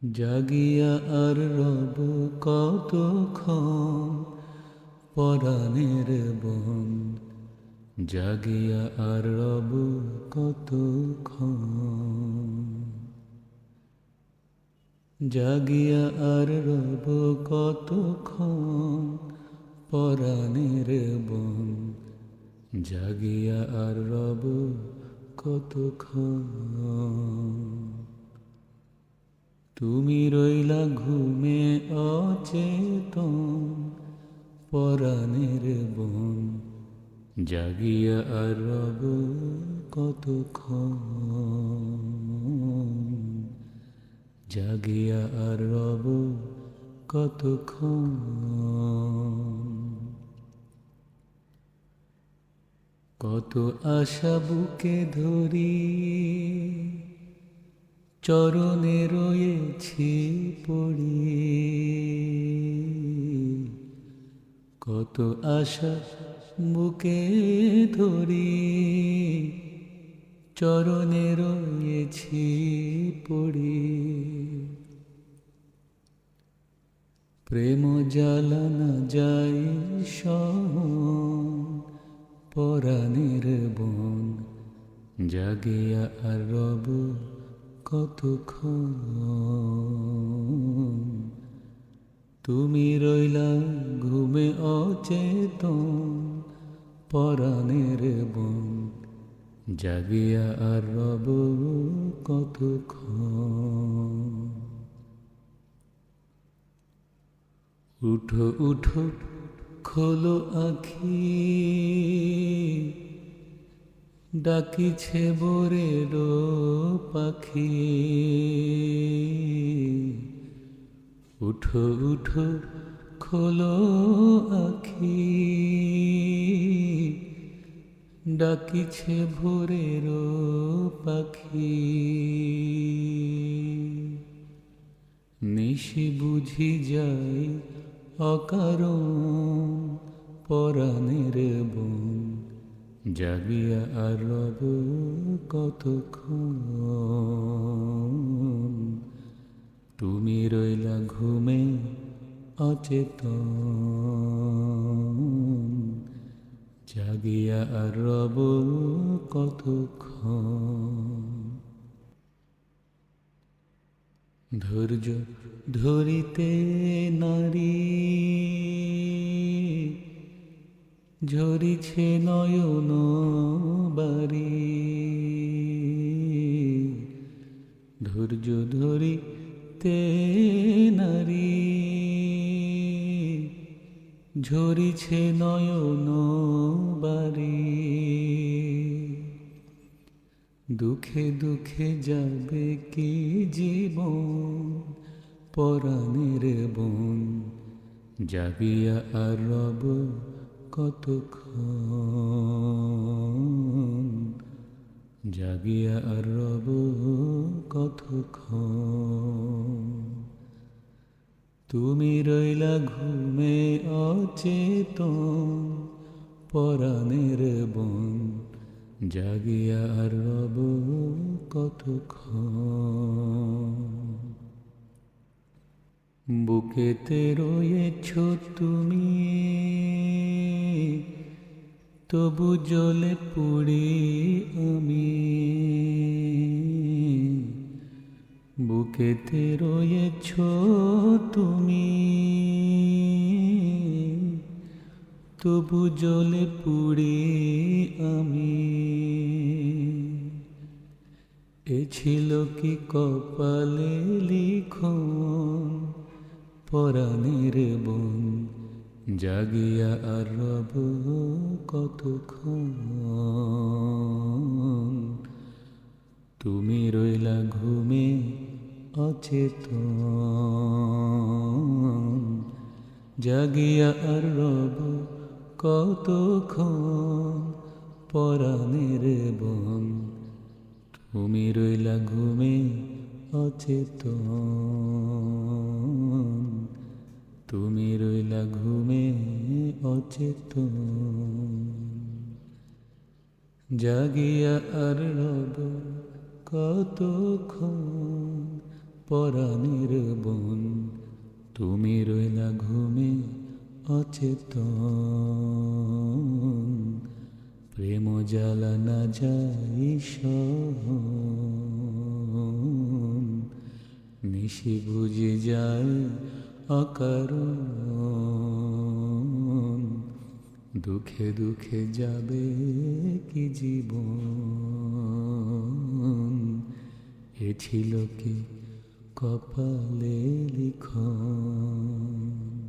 জাগিয়া আর রব কতক্ষণ পরাণের বন, জাগিয়া আর রব কতক্ষণ, জাগিয়া আর রব কতক্ষণ পরাণের বন, জাগিয়া আর রব কতক্ষণ। তুমি রইলা ঘুমে অচেতন পরাণের বন, জাগিয়া আর রব কতক্ষণ, জাগিয়া আর রব কতক্ষণ। কত আশা বুকে ধরি চরণে রয়েছি পড়ি, কত আশা বুকে ধরি চরণে রয়েছি পড়ি। প্রেম জ্বালানা যায় সহন পরাণের বন, জাগিয়া আর রব কতক্ষণ। তুমি রইলা ঘুমে অচেতন পরাণের বন, জাগিয়া আর রব কতক্ষণ। উঠো উঠো খোলো আখি, ডাকিছে ভোরের পাখি। উঠো উঠো খোলো আখি, ডাকিছে ভোরের পাখি। নিশি বুঝি যাই অকারণ পরাণের বন, জাগিয়া আর রব কতক্ষণ। তুমি রইলা ঘুমে অচেতন, জাগিয়া আর রব কতক্ষণ। ধৈর্য ধরিতে নারী ঝরিছে নয়ন বারি, ধৈর্য ধরিতে নারী ঝরিছে নয়ন বারি। দুঃখে দুঃখে যাবে কি জীবন পরাণের বন, জাগিয়া আর রব কতক্ষণ, জাগিয়া আর রব কতক্ষণ। তুমি রইলা ঘুমে অচেতন পরাণের বন, জাগিয়া আর রব কতক্ষণ। বুকেতে রয়েছ তুমি তবু জ্বলে পুড়ি আমি, বুকেতে রয়েছ তুমি তবু জ্বলে পুড়ি আমি। এ ছিল কি কপালে লিখন পরাণের বন, জাগিয়া আর রব কতক্ষণ। তুমি রইলা ঘুমে অচেতন, জাগিয়া আর রব কতক্ষণ পরাণের বন, তুমি রইলা ঘুমে অচেতন, তুমি রইলা ঘুমে অচেতন, জাগিয়া আর রব কতক্ষণ পরাণের বন, তুমি রইলা ঘুমে অচেতন। প্রেম জ্বালা না যাই সহন, নিশি বুঝে যায় অকারণ। দুঃখে দুঃখে যাবে কি জীবন, এ ছিল কি কপালে লিখন।